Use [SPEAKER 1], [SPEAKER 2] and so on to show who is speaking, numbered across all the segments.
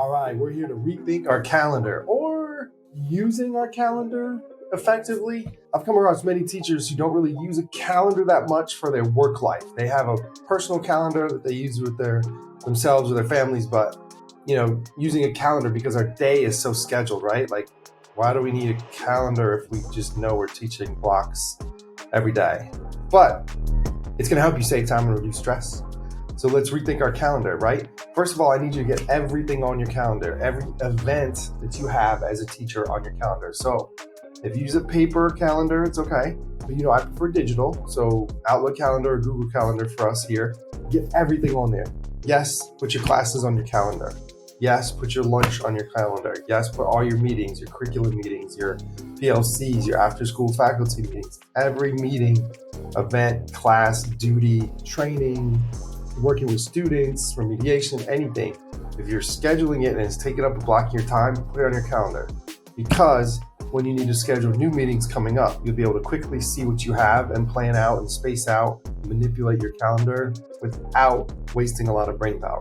[SPEAKER 1] All right, we're here to rethink our calendar or using our calendar effectively. I've come across many teachers who don't really use a calendar that much for their work life. They have a personal calendar that they use with themselves or their families, but using a calendar because our day is so scheduled, right? Like, why do we need a calendar if we just know we're teaching blocks every day? But it's going to help you save time and reduce stress. So let's rethink our calendar, right? First of all, I need you to get everything on your calendar, every event that you have as a teacher on your calendar. So if you use a paper calendar, it's okay. But I prefer digital. So Outlook calendar or Google calendar for us here. Get everything on there. Yes, put your classes on your calendar. Yes, put your lunch on your calendar. Yes, put all your meetings, your curriculum meetings, your PLCs, your after-school faculty meetings. Every meeting, event, class, duty, training, working with students, remediation, anything. If you're scheduling it and it's taking up a block of your time, put it on your calendar. Because when you need to schedule new meetings coming up, you'll be able to quickly see what you have and plan out and space out, manipulate your calendar without wasting a lot of brain power.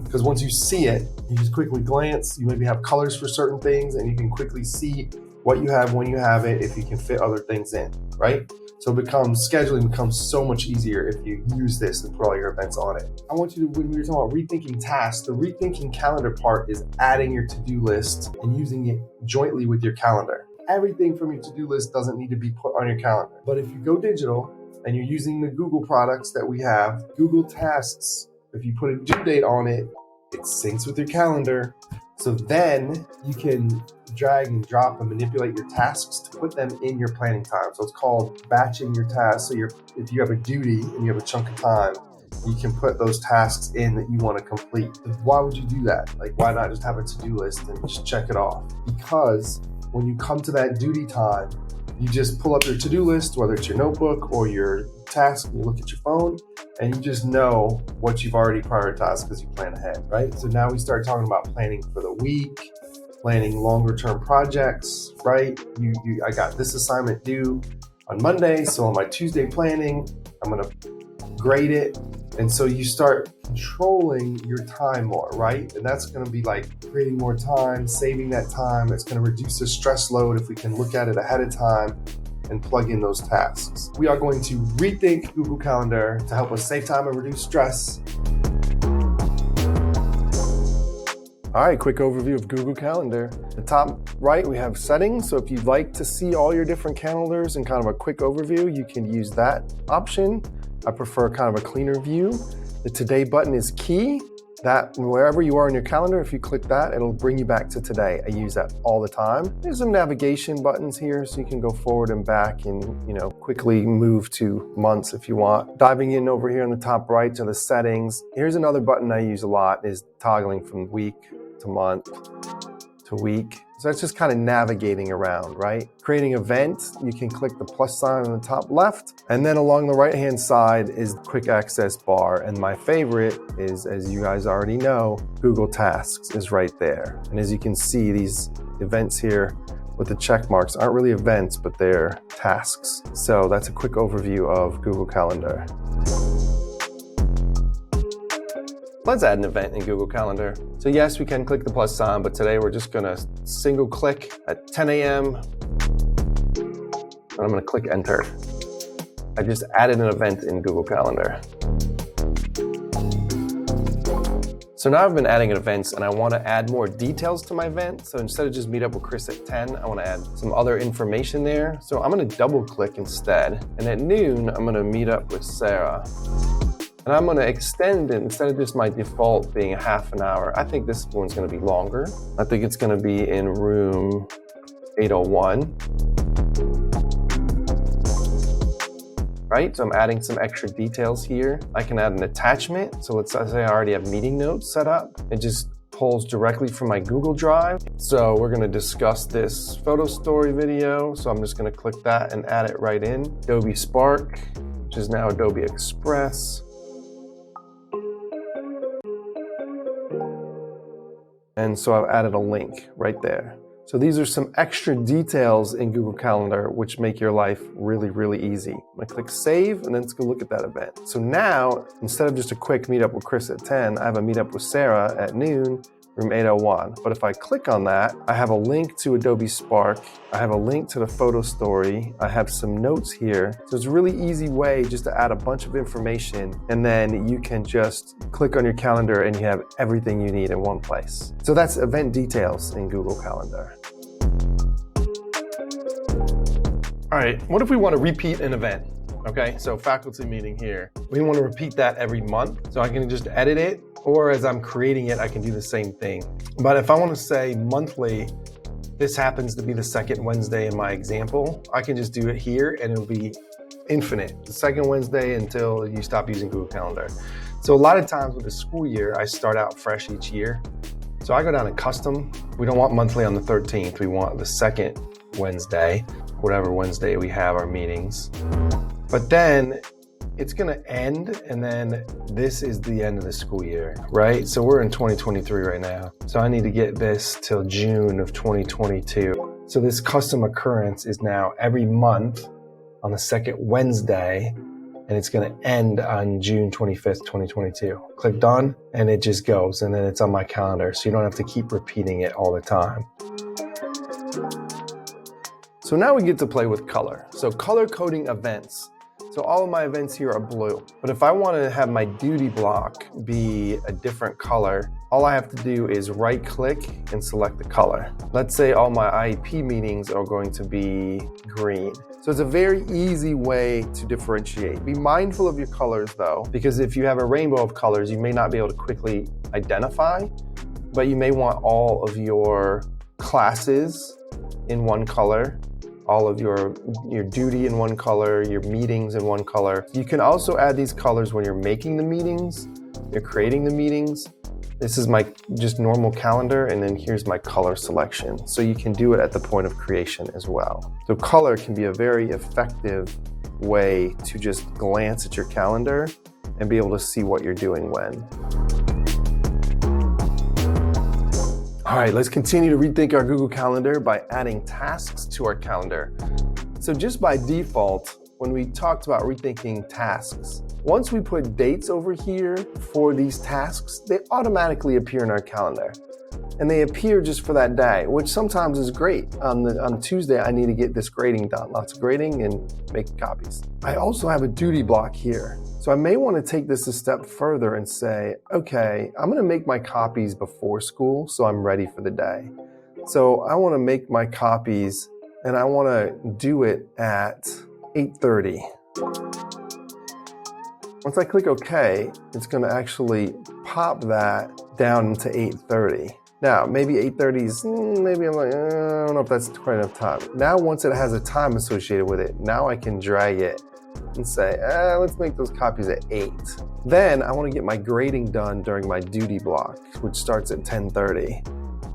[SPEAKER 1] Because once you see it, you just quickly glance, you maybe have colors for certain things, and you can quickly see what you have, when you have it, if you can fit other things in, right? So scheduling becomes so much easier if you use this and put all your events on it. I want you to, when we're talking about rethinking tasks, the rethinking calendar part is adding your to-do list and using it jointly with your calendar. Everything from your to-do list doesn't need to be put on your calendar. But if you go digital and you're using the Google products that we have, Google Tasks, if you put a due date on it, it syncs with your calendar. So then you can drag and drop and manipulate your tasks to put them in your planning time. So it's called batching your tasks. So if you have a duty and you have a chunk of time, you can put those tasks in that you want to complete. Why would you do that? Like, why not just have a to-do list and just check it off? Because when you come to that duty time, you just pull up your to-do list, whether it's your notebook or your task, and you look at your phone, and you just know what you've already prioritized because you plan ahead, right? So now we start talking about planning for the week, planning longer term projects, right? I got this assignment due on Monday, so on my Tuesday planning, I'm gonna grade it. And so you start controlling your time more, right? And that's gonna be like creating more time, saving that time. It's gonna reduce the stress load if we can look at it ahead of time and plug in those tasks. We are going to rethink Google Calendar to help us save time and reduce stress. All right, quick overview of Google Calendar. The top right, we have settings. So if you'd like to see all your different calendars and kind of a quick overview, you can use that option. I prefer kind of a cleaner view. The Today button is key. That wherever you are in your calendar, if you click that, it'll bring you back to today. I use that all the time. There's some navigation buttons here, so you can go forward and back and quickly move to months if you want. Diving in over here on the top right to the settings. Here's another button I use a lot, is toggling from week to month to week. So that's just kind of navigating around, right? Creating events, you can click the plus sign on the top left, and then along the right-hand side is the quick access bar. And my favorite is, as you guys already know, Google Tasks is right there. And as you can see, these events here with the check marks aren't really events, but they're tasks. So that's a quick overview of Google Calendar. Let's add an event in Google Calendar. So yes, we can click the plus sign, but today we're just gonna single click at 10 a.m. and I'm gonna click enter. I just added an event in Google Calendar. So now I've been adding events and I wanna add more details to my event. So instead of just meet up with Chris at 10, I wanna add some other information there. So I'm gonna double click instead. And at noon, I'm gonna meet up with Sarah. And I'm gonna extend it, instead of just my default being a half an hour, I think this one's gonna be longer. I think it's gonna be in room 801. Right, so I'm adding some extra details here. I can add an attachment. So let's say I already have meeting notes set up. It just pulls directly from my Google Drive. So we're gonna discuss this photo story video. So I'm just gonna click that and add it right in. Adobe Spark, which is now Adobe Express. And so I've added a link right there. So these are some extra details in Google Calendar which make your life really, really easy. I'm gonna click save and then let's go look at that event. So now, instead of just a quick meetup with Chris at 10, I have a meetup with Sarah at noon room 801. But if I click on that, I have a link to Adobe Spark. I have a link to the photo story. I have some notes here. So it's a really easy way just to add a bunch of information, and then you can just click on your calendar and you have everything you need in one place. So that's event details in Google Calendar. All right, what if we want to repeat an event? Okay, so faculty meeting here. We want to repeat that every month. So I can just edit it, or as I'm creating it, I can do the same thing. But if I want to say monthly, this happens to be the second Wednesday in my example, I can just do it here and it'll be infinite. The second Wednesday until you stop using Google Calendar. So a lot of times with the school year, I start out fresh each year. So I go down to custom. We don't want monthly on the 13th. We want the second Wednesday, whatever Wednesday we have our meetings. But then it's gonna end, and then this is the end of the school year, right? So we're in 2023 right now. So I need to get this till June of 2022. So this custom occurrence is now every month on the second Wednesday, and it's gonna end on June 25th, 2022. Click done, and it just goes, and then it's on my calendar. So you don't have to keep repeating it all the time. So now we get to play with color. So color coding events. So all of my events here are blue. But if I want to have my duty block be a different color, all I have to do is right click and select the color. Let's say all my IEP meetings are going to be green. So it's a very easy way to differentiate. Be mindful of your colors though, because if you have a rainbow of colors, you may not be able to quickly identify, but you may want all of your classes in one color, all of your duty in one color, your meetings in one color. You can also add these colors when you're making the meetings, you're creating the meetings. This is my just normal calendar, and then here's my color selection. So you can do it at the point of creation as well. So color can be a very effective way to just glance at your calendar and be able to see what you're doing when. All right, let's continue to rethink our Google Calendar by adding tasks to our calendar. So just by default, when we talked about rethinking tasks, once we put dates over here for these tasks, they automatically appear in our calendar. And they appear just for that day, which sometimes is great. On Tuesday, I need to get this grading done. Lots of grading and making copies. I also have a duty block here. So I may want to take this a step further and say, okay, I'm going to make my copies before school so I'm ready for the day. So I want to make my copies and I want to do it at 8:30. Once I click OK, it's going to actually pop that down into 8:30. Now, maybe 8:30 is, maybe I'm like, I don't know if that's quite enough time. Now, once it has a time associated with it, now I can drag it and say, let's make those copies at 8. Then I want to get my grading done during my duty block, which starts at 10:30.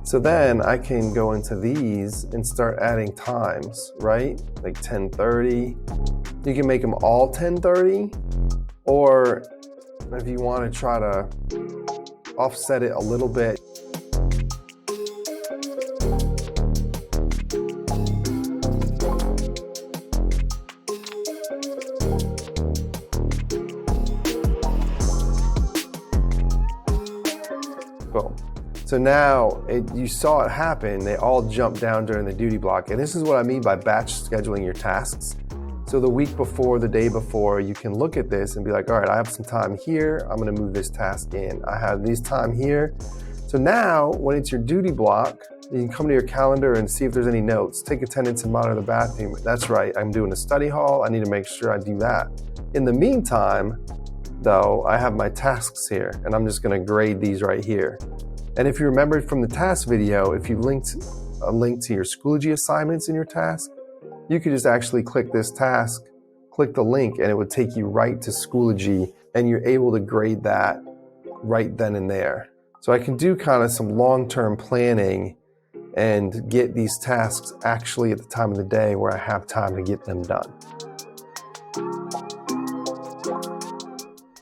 [SPEAKER 1] So then I can go into these and start adding times, right? Like 10:30. You can make them all 10:30, or if you want to try to offset it a little bit, boom. So now you saw it happen. They all jump down during the duty block. And this is what I mean by batch scheduling your tasks. So the week before, the day before, you can look at this and be like, all right, I have some time here. I'm going to move this task in. I have this time here. So now when it's your duty block, you can come to your calendar and see if there's any notes. Take attendance and monitor the bathroom. That's right. I'm doing a study hall. I need to make sure I do that. In the meantime, though, I have my tasks here and I'm just going to grade these right here. And if you remembered from the task video, if you linked a link to your Schoology assignments in your task, you could just actually click this task, click the link, and it would take you right to Schoology, and you're able to grade that right then and there. So I can do kind of some long-term planning and get these tasks actually at the time of the day where I have time to get them done.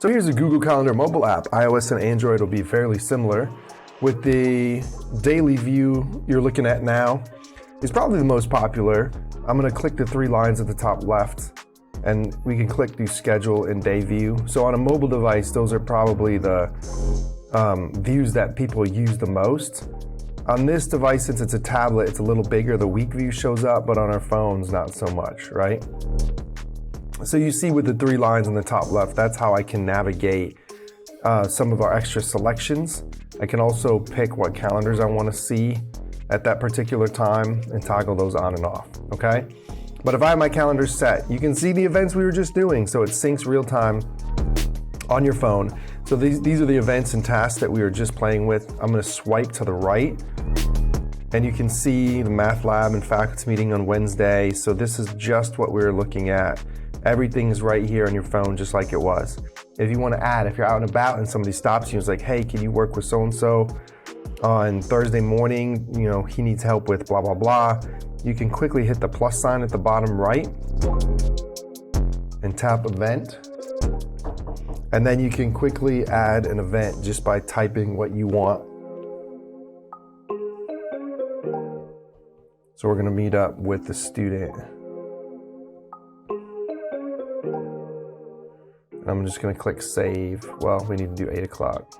[SPEAKER 1] So here's the Google Calendar mobile app. iOS and Android will be fairly similar. With the daily view you're looking at now, it's probably the most popular. I'm going to click the 3 lines at the top left, and we can click the schedule and day view. So on a mobile device, those are probably the views that people use the most. On this device, since it's a tablet, it's a little bigger. The week view shows up, but on our phones, not so much, right? So you see with the 3 lines on the top left, that's how I can navigate some of our extra selections. I can also pick what calendars I want to see at that particular time and toggle those on and off, okay? But if I have my calendar set, you can see the events we were just doing, so it syncs real time on your phone. So these are the events and tasks that we were just playing with. I'm gonna swipe to the right, and you can see the math lab and faculty meeting on Wednesday. So this is just what we were looking at. Everything is right here on your phone, just like it was. If you wanna add, if you're out and about and somebody stops you and is like, hey, can you work with so-and-so on Thursday morning? You know, he needs help with blah, blah, blah. You can quickly hit the plus sign at the bottom right and tap event. And then you can quickly add an event just by typing what you want. So we're gonna meet up with the student. I'm just gonna click save. Well, we need to do 8 o'clock.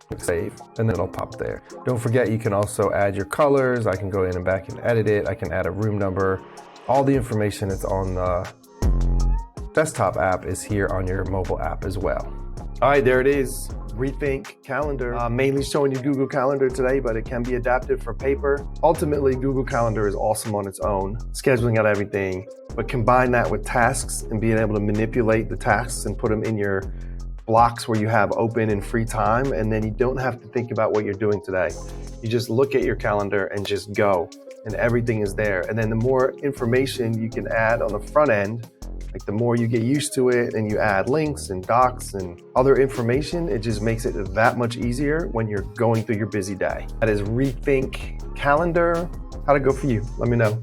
[SPEAKER 1] Click save, and then it'll pop there. Don't forget, you can also add your colors. I can go in and back and edit it. I can add a room number. All the information that's on the desktop app is here on your mobile app as well. All right, there it is. Rethink Calendar. Mainly showing you Google Calendar today, but it can be adapted for paper. Ultimately, Google Calendar is awesome on its own, scheduling out everything, but combine that with tasks and being able to manipulate the tasks and put them in your blocks where you have open and free time, and then you don't have to think about what you're doing today. You just look at your calendar and just go, and everything is there. And then the more information you can add on the front end, like the more you get used to it and you add links and docs and other information, it just makes it that much easier when you're going through your busy day. That is Rethink Calendar. How'd it go for you? Let me know.